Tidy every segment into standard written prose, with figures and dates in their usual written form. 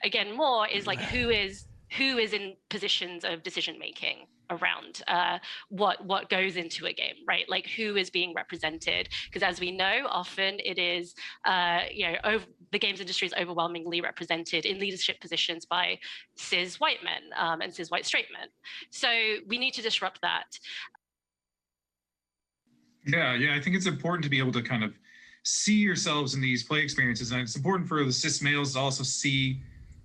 again more is like who is in positions of decision making around what goes into a game, right? Like who is being represented? Because as we know, often it is the games industry is overwhelmingly represented in leadership positions by cis white men and cis white straight men. So we need to disrupt that. Yeah, I think it's important to be able to kind of see yourselves in these play experiences, and it's important for the cis males to also see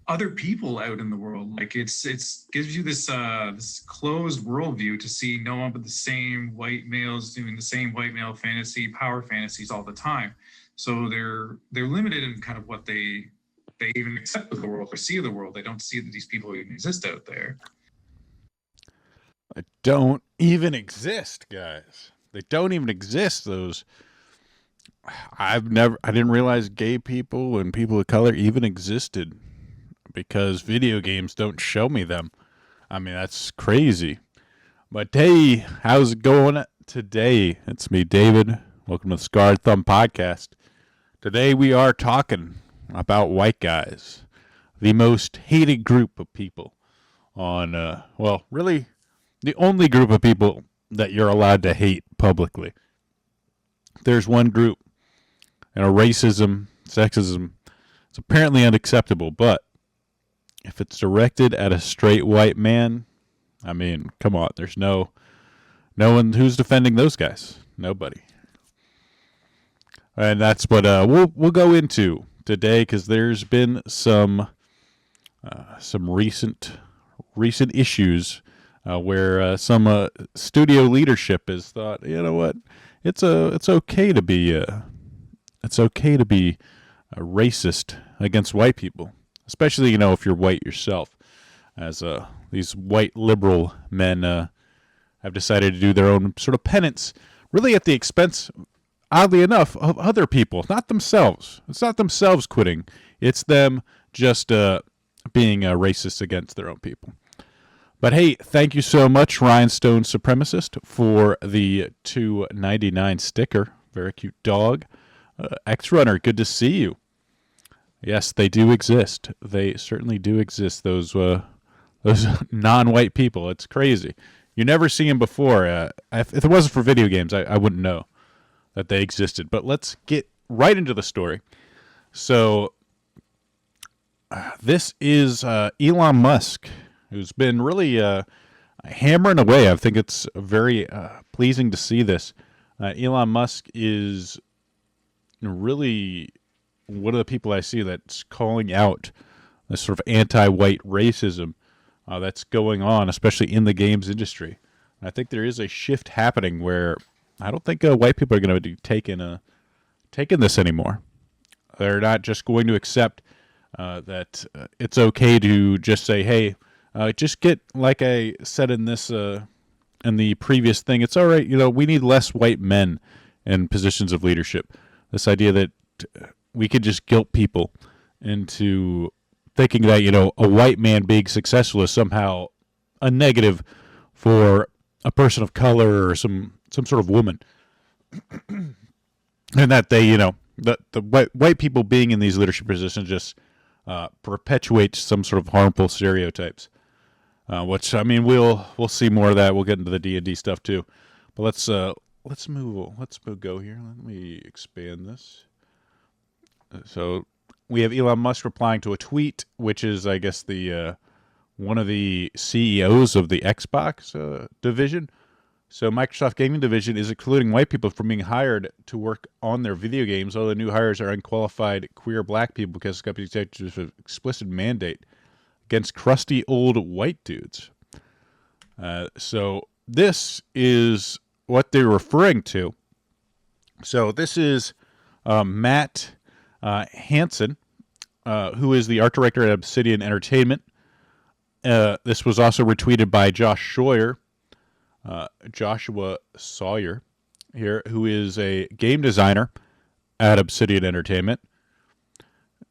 other people out in the world. Like it's gives you this this closed worldview to see no one but the same white males doing the same white male fantasy power fantasies all the time. So they're limited in kind of what they even accept of the world or see of the world. They don't see that these people even exist out there. They don't even exist, guys. They don't even exist. Those I didn't realize gay people and people of color even existed because video games don't show me them. I mean, that's crazy. But hey, how's it going today? It's me, David. Welcome to the Scarred Thumb Podcast. Today we are talking about white guys, the most hated group of people on, really the only group of people that you're allowed to hate publicly. There's one group, racism, sexism, it's apparently unacceptable, but if it's directed at a straight white man, I mean, come on, there's no one who's defending those guys. Nobody. And that's what we'll go into today, because there's been some recent issues where some studio leadership has thought, you know what, it's okay to be racist against white people, especially if you're white yourself. As these white liberal men have decided to do their own sort of penance, really at the expense, oddly enough, of other people, not themselves. It's not themselves quitting. It's them just being racist against their own people. But hey, thank you so much, Rhinestone Supremacist, for the $2.99 sticker. Very cute dog. X-Runner, good to see you. Yes, they do exist. They certainly do exist, those non-white people. It's crazy. You never see them before. If it wasn't for video games, I wouldn't know that they existed. But let's get right into the story. So, this is Elon Musk, who's been really hammering away. I think it's very pleasing to see this. Elon Musk is really one of the people I see that's calling out this sort of anti-white racism that's going on, especially in the games industry. I think there is a shift happening where I don't think white people are going to be taking this anymore. They're not just going to accept that it's okay to just say, hey, just get, like I said in this in the previous thing, it's all right, we need less white men in positions of leadership. This idea that we could just guilt people into thinking that, a white man being successful is somehow a negative for a person of color or some sort of woman. And that they, the white people being in these leadership positions just perpetuates some sort of harmful stereotypes. Which, I mean, we'll see more of that. We'll get into the D&D stuff too. But let's go here. Let me expand this. So we have Elon Musk replying to a tweet, which is, I guess, the one of the CEOs of the Xbox division. So Microsoft Gaming Division is excluding white people from being hired to work on their video games. All the new hires are unqualified queer black people because the company executives have an explicit mandate against crusty old white dudes. So this is what they're referring to. So this is Matt Hansen, who is the art director at Obsidian Entertainment. This was also retweeted by Joshua Sawyer here, who is a game designer at Obsidian Entertainment.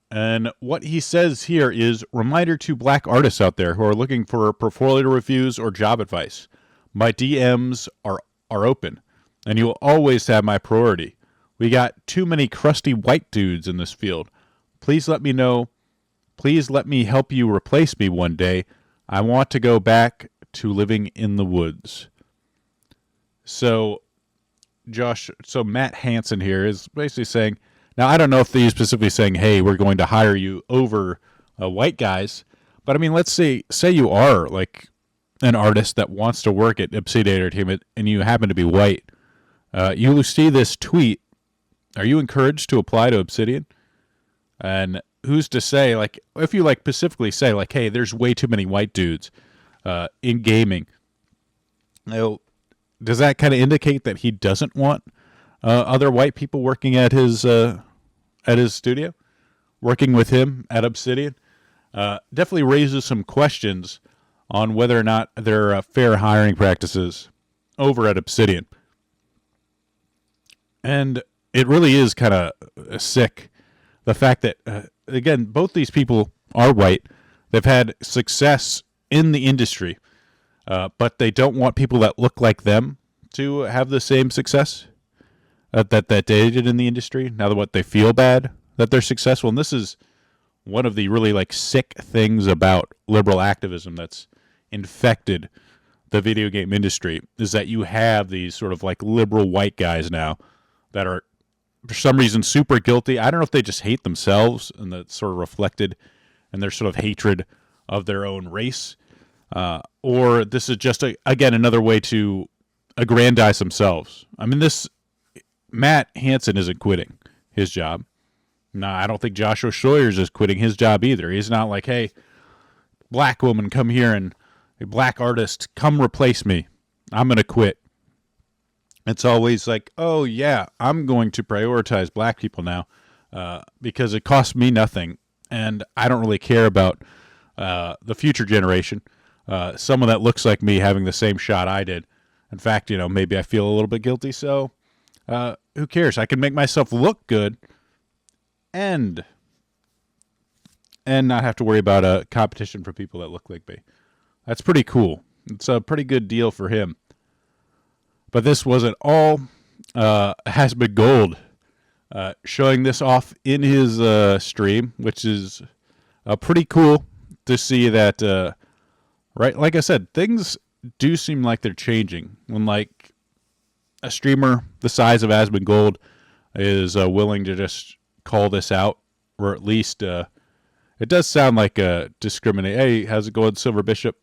And what he says here is, reminder to black artists out there who are looking for portfolio reviews or job advice. My DMs are open, and you will always have my priority. We got too many crusty white dudes in this field. Please let me know Please let me help you replace me one day. I want to go back to living in the woods. So, Josh, so Matt Hansen here is basically saying, now I don't know if he's specifically saying, hey, we're going to hire you over white guys, but I mean, let's say you are like an artist that wants to work at Obsidian Entertainment and you happen to be white. You see this tweet. Are you encouraged to apply to Obsidian? And who's to say, like, if you like specifically say, like, hey, there's way too many white dudes in gaming. Now, does that kind of indicate that he doesn't want other white people working at his studio, working with him at Obsidian? Definitely raises some questions on whether or not there are fair hiring practices over at Obsidian. And it really is kind of sick, the fact that, again, both these people are white. They've had success in the industry, but they don't want people that look like them to have the same success that they did in the industry. Now that they feel bad that they're successful. And this is one of the really like sick things about liberal activism that's infected the video game industry, is that you have these sort of like liberal white guys now that are for some reason super guilty. I don't know if they just hate themselves and that's sort of reflected in their sort of hatred of their own race, or this is just again another way to aggrandize themselves. I mean, this Matt Hansen isn't quitting his job. No, I don't think Joshua Sawyers is quitting his job either. He's not like, hey, black woman, come here, and a black artist, come replace me. I'm going to quit. It's always like, oh, yeah, I'm going to prioritize black people now because it costs me nothing, and I don't really care about the future generation, someone that looks like me having the same shot I did. In fact, maybe I feel a little bit guilty, so who cares? I can make myself look good and not have to worry about a competition for people that look like me. That's pretty cool. It's a pretty good deal for him. But this wasn't all. Has been gold showing this off in his stream, which is pretty cool to see that. Right, like I said, things do seem like they're changing when like a streamer the size of Asmund Gold is willing to just call this out, or at least it does sound like discriminate. Hey, how's it going, Silver Bishop?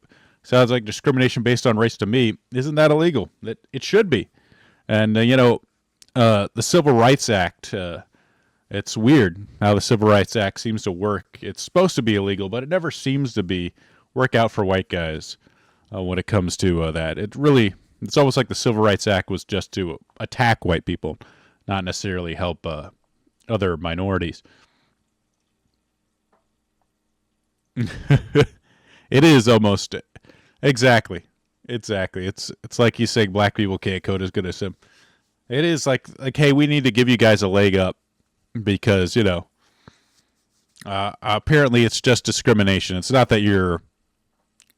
Sounds like discrimination based on race to me. Isn't that illegal? It should be. And the Civil Rights Act. It's weird how the Civil Rights Act seems to work. It's supposed to be illegal, but it never seems to work out for white guys when it comes to that. It's almost like the Civil Rights Act was just to attack white people, not necessarily help other minorities. It is almost exactly. It's like he's saying black people can't code as good as him. It is like hey, we need to give you guys a leg up because apparently it's just discrimination. It's not that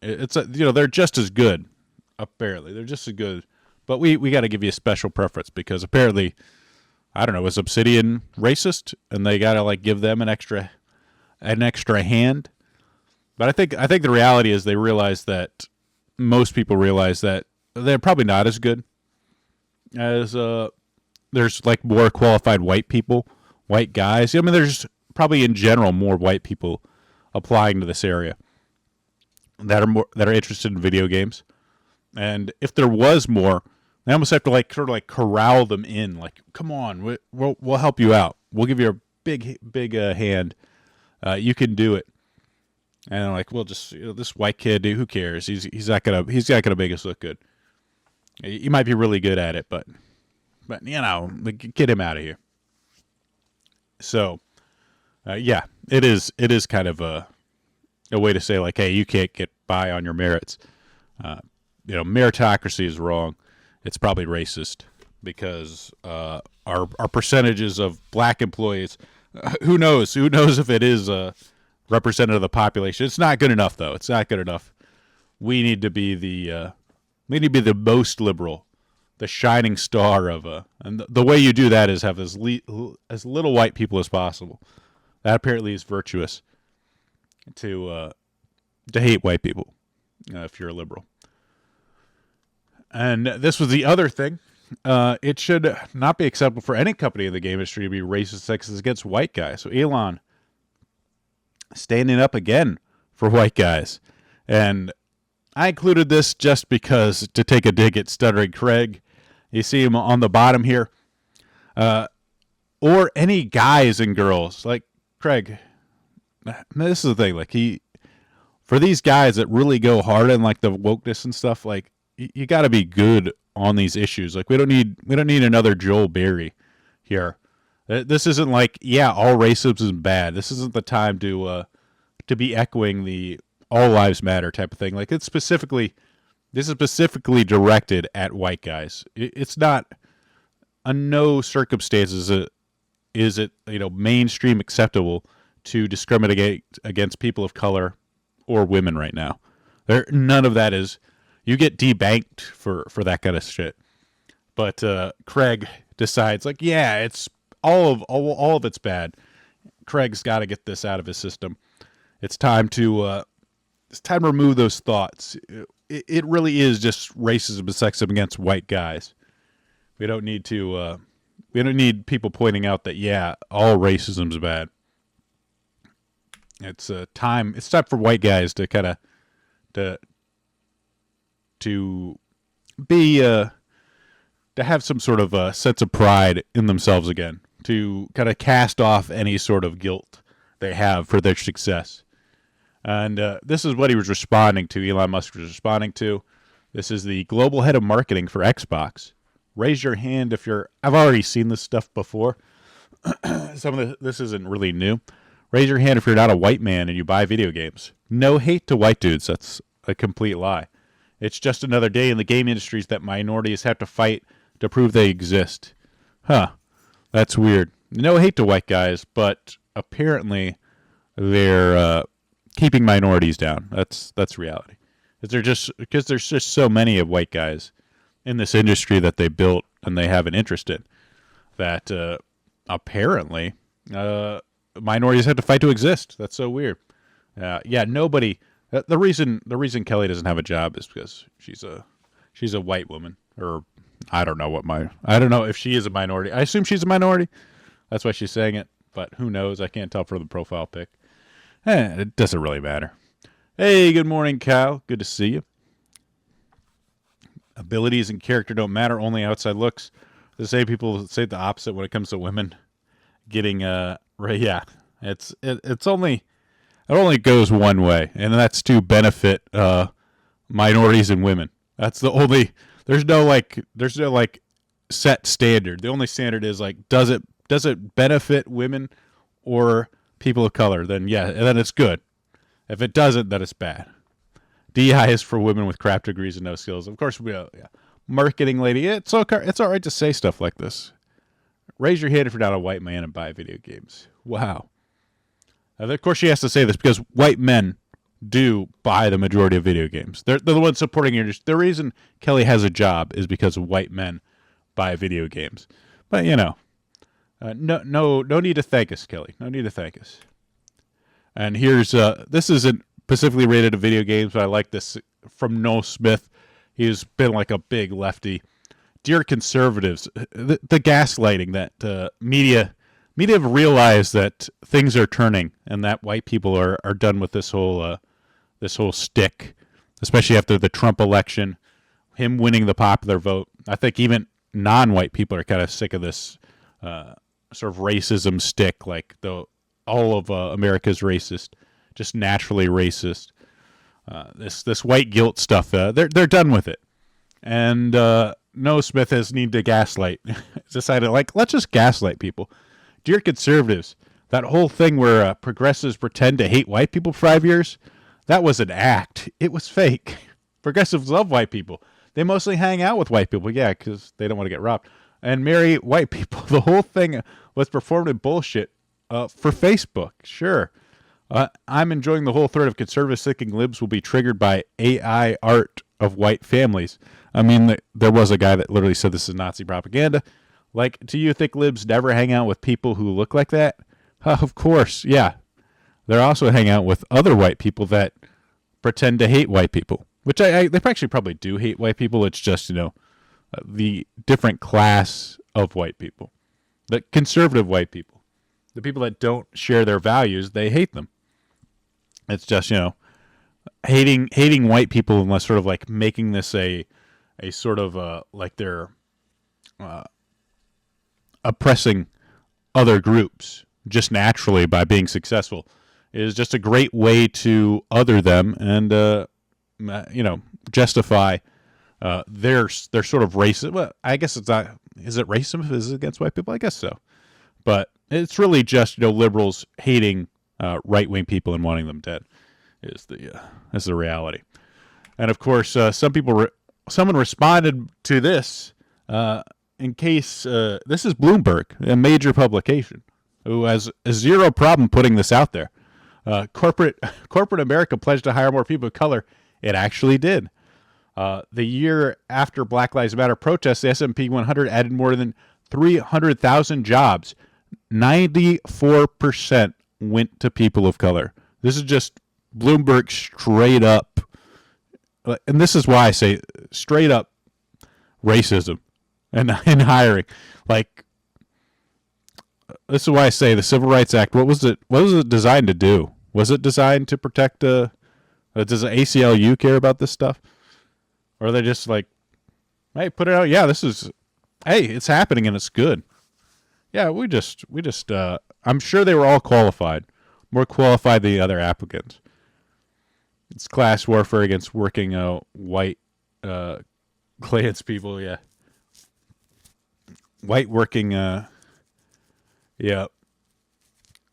they're just as good. Apparently they're just as good, but we got to give you a special preference because apparently, I don't know, is Obsidian racist and they got to like give them an extra hand? But I think the reality is they realize that most people realize that they're probably not as good as there's like more qualified white people, white guys. I mean, there's probably in general more white people applying to this area that are interested in video games. And if there was more, they almost have to like sort of like corral them in. Like, come on, we'll help you out. We'll give you a big hand. You can do it. And like, we'll just this white kid, dude, who cares? He's not gonna make us look good. He might be really good at it, but get him out of here. So, yeah, it is kind of a way to say like, hey, you can't get by on your merits. Meritocracy is wrong. It's probably racist because our percentages of black employees. Who knows? Who knows if it is representative of the population? It's not good enough, though. It's not good enough. We need to be the most liberal, the shining star of and the way you do that is have as little white people as possible. That apparently is virtuous. to hate white people if you're a liberal. And this was the other thing. It should not be acceptable for any company in the game industry to be racist, sexist against white guys. So Elon standing up again for white guys. And I included this just because to take a dig at Stuttering Craig. You see him on the bottom here. Or any guys and girls. Like, Craig, this is the thing. Like, for these guys that really go hard in, like, the wokeness and stuff, like, you got to be good on these issues. Like, we don't need another Joel Berry here. This isn't like, yeah, all racism is bad. This isn't the time to be echoing the all lives matter type of thing. Like, this is specifically directed at white guys. It's not, on no circumstances is it mainstream acceptable to discriminate against people of color or women right now. None of that is. You get debanked for that kind of shit. But Craig decides, like, yeah, it's all of it's bad. Craig's got to get this out of his system. It's time to remove those thoughts. It really is just racism and sexism against white guys. We don't need people pointing out that, yeah, all racism's bad. It's time for white guys to kind of to have some sort of sense of pride in themselves again, to kind of cast off any sort of guilt they have for their success. And this is what he was responding to. Elon Musk was responding to. This is the global head of marketing for Xbox. Raise your hand if you're. I've already seen this stuff before. This isn't really new. Raise your hand if you're not a white man and you buy video games. No hate to white dudes. That's a complete lie. It's just another day in the game industries that minorities have to fight to prove they exist. Huh. That's weird. No hate to white guys, but apparently they're keeping minorities down. That's reality. Because there's just so many of white guys in this industry that they built and they have an interest in that apparently minorities have to fight to exist. That's so weird. Nobody. The reason Kelly doesn't have a job is because she's a white woman, or I don't know if she is a minority. I assume she's a minority. That's why she's saying it, but who knows? I can't tell from the profile pic. It doesn't really matter. Hey, good morning, Kyle. Good to see you. Abilities and character don't matter, only outside looks. The same people say the opposite when it comes to women getting right. Yeah, it's only. It only goes one way, and that's to benefit minorities and women. That's the only. There's no set standard. The only standard is like, does it benefit women or people of color? Then yeah, and then it's good. If it doesn't, then it's bad. DEI is for women with crap degrees and no skills. Of course, marketing lady. It's okay. It's all right to say stuff like this. Raise your hand if you're not a white man and buy video games. Wow. Of course, she has to say this because white men do buy the majority of video games. They're the ones supporting your. The reason Kelly has a job is because white men buy video games. But no need to thank us, Kelly. No need to thank us. And here's this isn't specifically rated to video games, but I like this from Noel Smith. He's been like a big lefty. Dear conservatives, the gaslighting that media have realized that things are turning and that white people are done with this whole stick, especially after the Trump election, him winning the popular vote. I think even non-white people are kind of sick of this sort of racism stick, like all of America's racist, just naturally racist. This white guilt stuff, they're done with it. And Noah Smith has need to gaslight. He's decided, let's just gaslight people. Dear conservatives, that whole thing where progressives pretend to hate white people for 5 years, that was an act. It was fake. Progressives love white people. They mostly hang out with white people, yeah, because they don't want to get robbed, and marry white people. The whole thing was performed in bullshit for Facebook, sure. I'm enjoying the whole thread of conservative thinking libs will be triggered by AI art of white families. I mean, there was a guy that literally said this is Nazi propaganda. Like, do you think libs never hang out with people who look like that? Of course, yeah. they're also hanging out with other white people that pretend to hate white people, which they actually probably do hate white people. It's just, the different class of white people, the conservative white people, the people that don't share their values, they hate them. It's just, hating white people and sort of like making this a sort of like they're oppressing other groups just naturally by being successful is just a great way to other them and justify their sort of racist. Well, I guess it's not. Is it racism? Is it against white people? I guess so. But it's really just liberals hating right-wing people and wanting them dead is the reality. And of course, someone responded to this in case this is Bloomberg, a major publication, who has zero problem putting this out there. Corporate America pledged to hire more people of color. It actually did. The year after Black Lives Matter protests, the S&P 100 added more than 300,000 jobs. 94% went to people of color. This is just Bloomberg straight up. And this is why I say straight up racism and hiring. Like, this is why I say the Civil Rights Act, what was it designed to do? Was it designed to protect does the ACLU care about this stuff? Or are they just like, hey, put it out. Yeah, it's happening and it's good. Yeah, we just I'm sure they were all qualified, more qualified than the other applicants. It's class warfare against working white clans people, yeah. White working, yeah.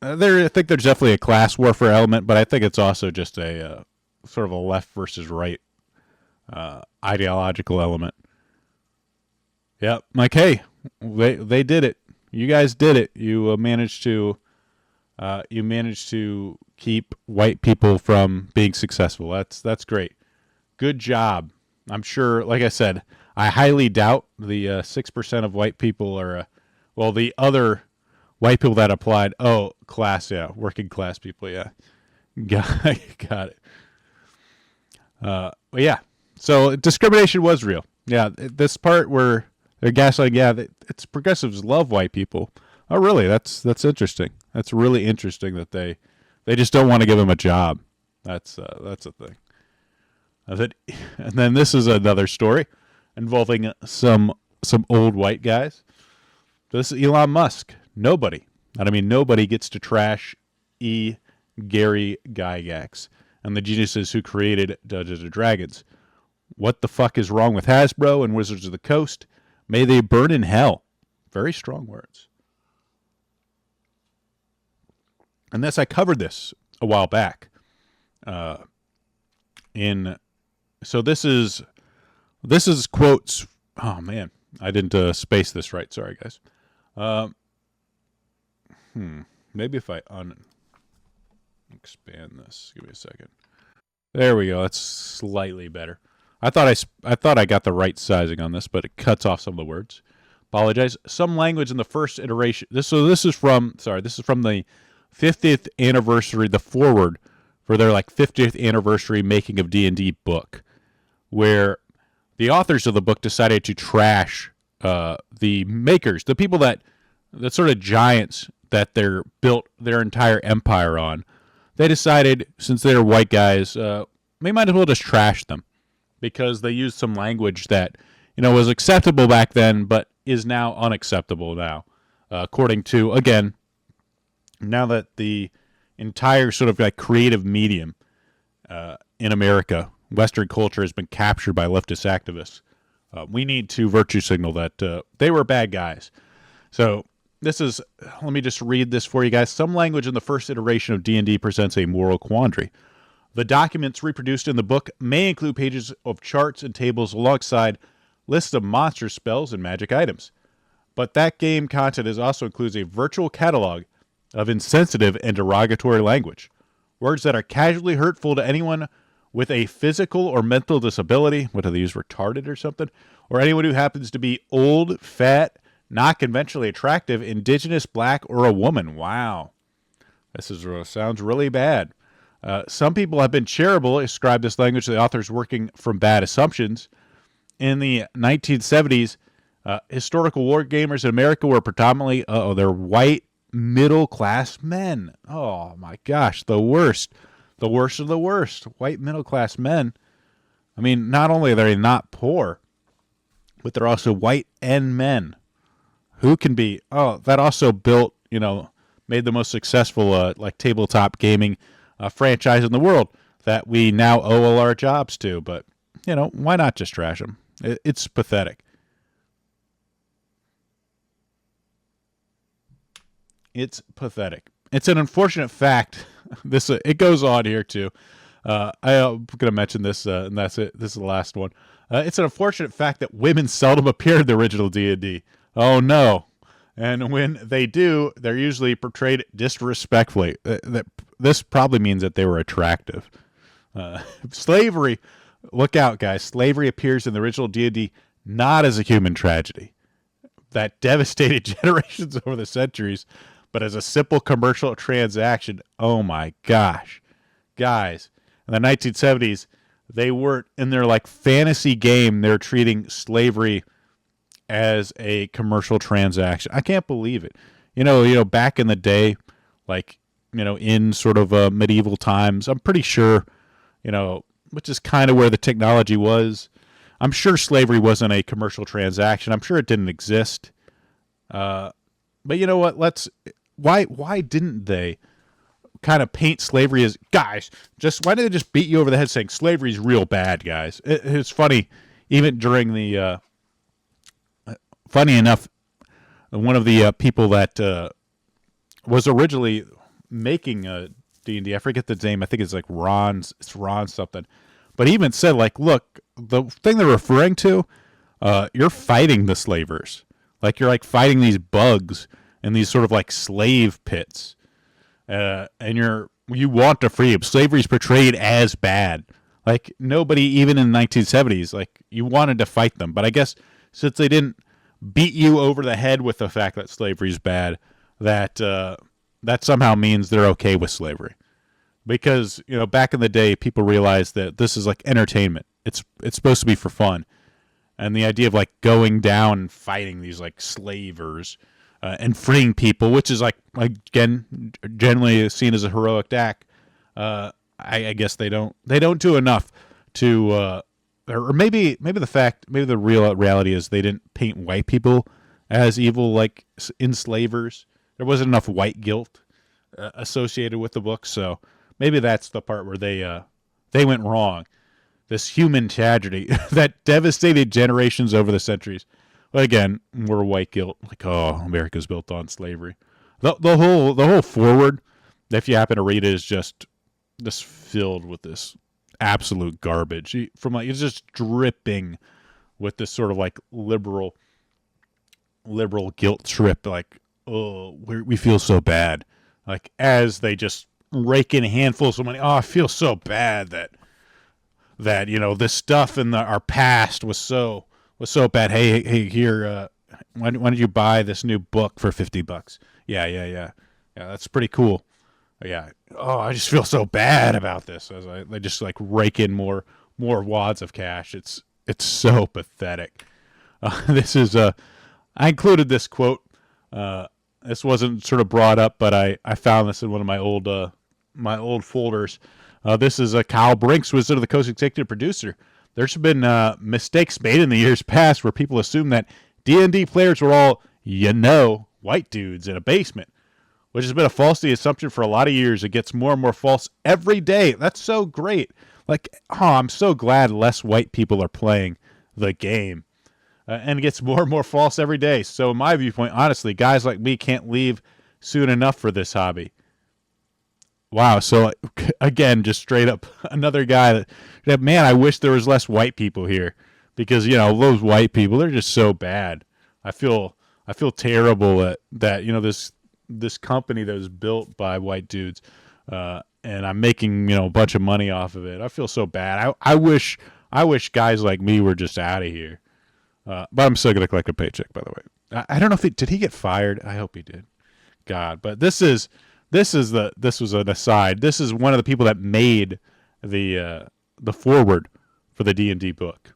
I think there's definitely a class warfare element, but I think it's also just a sort of a left versus right ideological element. Yep, like, hey, they did it. You guys did it. You managed to keep white people from being successful. That's great. Good job. I'm sure, like I said, I highly doubt the 6% of white people are, the other white people that applied. Oh, class, yeah, working class people, yeah. Got it. Yeah. So discrimination was real. Yeah, this part where they're gaslighting, yeah, it's progressives love white people. Oh, really? That's interesting. That's really interesting that they just don't want to give them a job. That's a thing. And then this is another story involving some old white guys. This is Elon Musk. Nobody gets to trash Gary Gygax and the geniuses who created Dungeons and Dragons. What the fuck is wrong with Hasbro and Wizards of the Coast? May they burn in hell. Very strong words. And I covered this a while back. So this is quotes. Oh man, I didn't space this right. Sorry, guys. Maybe if I expand this. Give me a second. There we go. That's slightly better. I thought I got the right sizing on this, but it cuts off some of the words. Apologize. Some language in the first iteration. This is from the 50th anniversary, the foreword for their 50th anniversary making of D&D book, where the authors of the book decided to trash the makers, the people that sort of giants that they're built their entire empire on. They decided, since they're white guys, we might as well just trash them because they used some language that was acceptable back then, but is now unacceptable now, according to, again, now that the entire sort of creative medium in America, Western culture, has been captured by leftist activists. We need to virtue signal that they were bad guys. So let me just read this for you guys. Some language in the first iteration of D&D presents a moral quandary. The documents reproduced in the book may include pages of charts and tables alongside lists of monster spells and magic items. But that game content also includes a virtual catalog of insensitive and derogatory language. Words that are casually hurtful to anyone with a physical or mental disability. What do they use, retarded or something? Or anyone who happens to be old, fat, not conventionally attractive, indigenous, black, or a woman. Wow. Sounds really bad. Some people have been charitable, ascribe this language to the authors working from bad assumptions. In the 1970s, historical war gamers in America were predominantly, they're white middle-class men. Oh my gosh, the worst. The worst of the worst. White middle-class men. I mean, not only are they not poor, but they're also white and men. Who can be, that also built, made the most successful like tabletop gaming franchise in the world that we now owe all our jobs to. But, why not just trash them? It's pathetic. It's pathetic. It's an unfortunate fact. It goes on here too. I'm going to mention this, and that's it. This is the last one. It's an unfortunate fact that women seldom appear in the original D&D. Oh no! And when they do, they're usually portrayed disrespectfully. This probably means that they were attractive. Slavery. Look out, guys. Slavery appears in the original D&D not as a human tragedy that devastated generations over the centuries, but as a simple commercial transaction. Oh my gosh. Guys, in the 1970s, they weren't in their like fantasy game, they're treating slavery as a commercial transaction. I can't believe it. Back in the day, like, in sort of medieval times, I'm pretty sure, which is kind of where the technology was. I'm sure slavery wasn't a commercial transaction. I'm sure it didn't exist. But you know what? Why didn't they kind of paint slavery as, guys, why did they just beat you over the head saying slavery is real bad, guys? It's funny, even during the, funny enough, one of the people that was originally making D&D, I forget the name, I think it's like Ron something, but he even said, like, look, the thing they're referring to, you're fighting the slavers. Like, you're like fighting these bugs in these sort of like slave pits. And you want to free them. Slavery is portrayed as bad. Like, nobody, even in the 1970s, like, you wanted to fight them. But I guess since they didn't beat you over the head with the fact that slavery is bad, that somehow means they're okay with slavery. Because, back in the day, people realized that this is like entertainment. It's supposed to be for fun. And the idea of like going down and fighting these like slavers and freeing people, which is like, again, generally seen as a heroic act. I guess they don't do enough to, or maybe the real reality is they didn't paint white people as evil, like enslavers. There wasn't enough white guilt associated with the book, so maybe that's the part where they went wrong. This human tragedy that devastated generations over the centuries. But again, we're white guilt. Like, oh, America's built on slavery. The whole forward, if you happen to read it, is just filled with this absolute garbage. It's just dripping with this sort of like liberal guilt trip. Like, oh, we feel so bad. Like, as they just rake in handfuls of money. Oh, I feel so bad that this stuff in our past was so bad. Hey, here, when did you buy this new book for $50? Yeah, that's pretty cool. Yeah. Oh, I just feel so bad about this. As they just like rake in more wads of cash. It's so pathetic. This is I included this quote. This wasn't sort of brought up, but I found this in one of my old folders. This is Kyle Brinks, Wizard of the Coast executive producer. There's been mistakes made in the years past where people assume that D&D players were all, white dudes in a basement, which has been a falsity assumption for a lot of years. It gets more and more false every day. That's so great. Like, I'm so glad less white people are playing the game. And it gets more and more false every day. So in my viewpoint, honestly, guys like me can't leave soon enough for this hobby. Wow. So again, just straight up another guy that, man, I wish there was less white people here because, those white people, they're just so bad. I feel terrible that this company that was built by white dudes, and I'm making, a bunch of money off of it. I feel so bad. I wish guys like me were just out of here. But I'm still going to collect a paycheck, by the way. I don't know if did he get fired? I hope he did. God, but this is this was an aside. This is one of the people that made the foreword for the D&D book.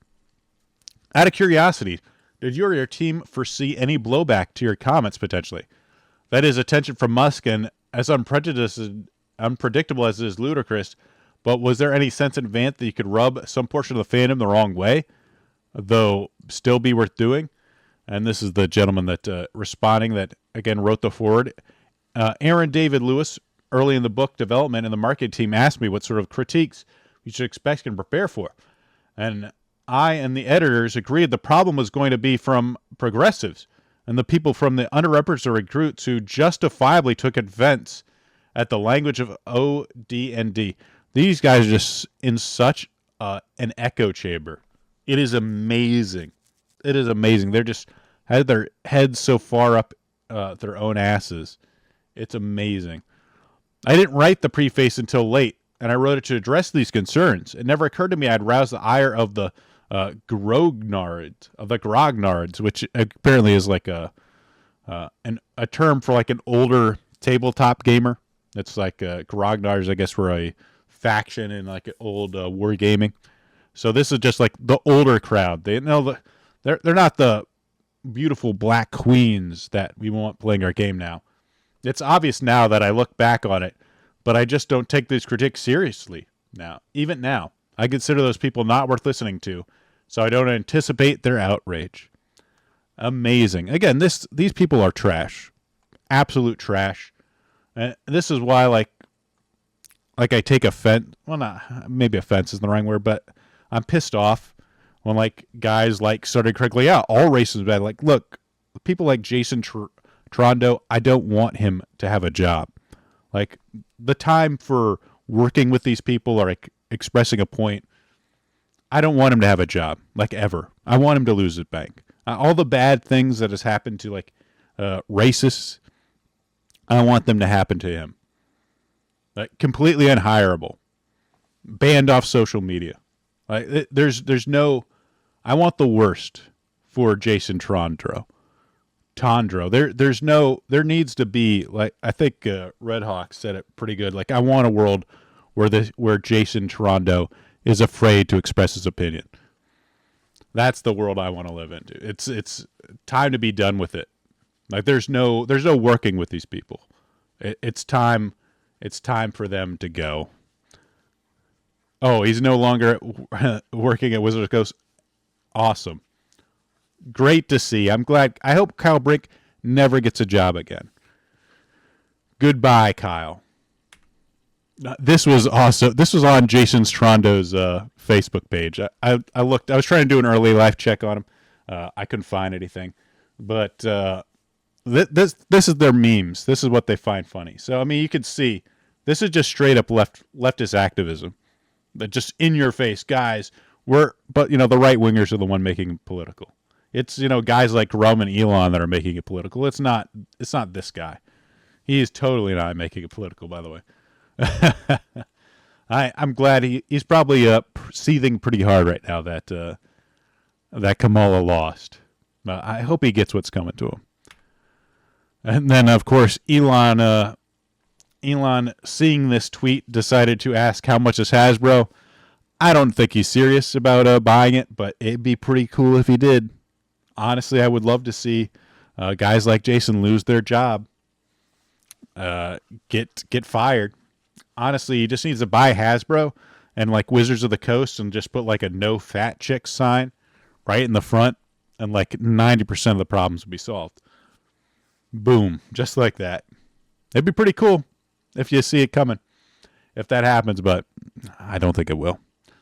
Out of curiosity, did you or your team foresee any blowback to your comments potentially? That is, attention from Musk, and as unpredictable as it is ludicrous, but was there any sense in advance that you could rub some portion of the fandom the wrong way, though still be worth doing? And this is the gentleman that responding that, again, wrote the forward. Aaron David Lewis, early in the book development and the marketing team, asked me what sort of critiques you should expect and prepare for. And I and the editors agreed the problem was going to be from progressives and the people from the underrepresented recruits who justifiably took offense at the language of OD&D. These guys are just in such an echo chamber. It is amazing. It is amazing. They're just had their heads so far up their own asses. It's amazing. I didn't write the preface until late, and I wrote it to address these concerns. It never occurred to me I'd rouse the ire of the grognards, which apparently is like a term for like an older tabletop gamer. It's like grognards, I guess, were a faction in like old wargaming. So this is just like the older crowd. They're not the beautiful black queens that we want playing our game now. It's obvious now that I look back on it, but I just don't take these critiques seriously now. Even now, I consider those people not worth listening to, so I don't anticipate their outrage. Amazing. Again, these people are trash. Absolute trash. And this is why, like I take offense. Well, not maybe offense isn't the wrong word, but I'm pissed off when like guys like started correctly out. All racism is bad. Like, look, people like Jason Trondo, I don't want him to have a job. Like, the time for working with these people or like expressing a point, I don't want him to have a job, like, ever. I want him to lose his bank. All the bad things that has happened to like racists, I want them to happen to him. Like, completely unhireable, banned off social media. Like, there's no. I want the worst for Jason Tondro. There needs to be, like, I think Red Hawk said it pretty good. Like, I want a world where Jason Tondro is afraid to express his opinion. That's the world I want to live into. It's time to be done with it. Like, there's no working with these people. It's time for them to go. Oh, he's no longer working at Wizards of the Coast. Awesome. Great to see. I'm glad. I hope Kyle Brink never gets a job again. Goodbye, Kyle. This was awesome. This was on Jason Trondo's Facebook page. I looked. I was trying to do an early life check on him. I couldn't find anything. But this is their memes. This is what they find funny. So, I mean, you can see this is just straight up leftist activism. That just in your face, guys. But the right wingers are the one making it political. It's guys like Rum and Elon that are making it political. It's not this guy. He is totally not making it political, by the way. I'm glad he's probably seething pretty hard right now that Kamala lost. I hope he gets what's coming to him. And then, of course, Elon, seeing this tweet, decided to ask how much is Hasbro. I don't think he's serious about buying it, but it'd be pretty cool if he did. Honestly, I would love to see guys like Jason lose their job, get fired. Honestly, he just needs to buy Hasbro and like Wizards of the Coast and just put like a no fat chick sign right in the front, and like 90% of the problems would be solved. Boom, just like that. It'd be pretty cool if you see it coming, if that happens, but I don't think it will.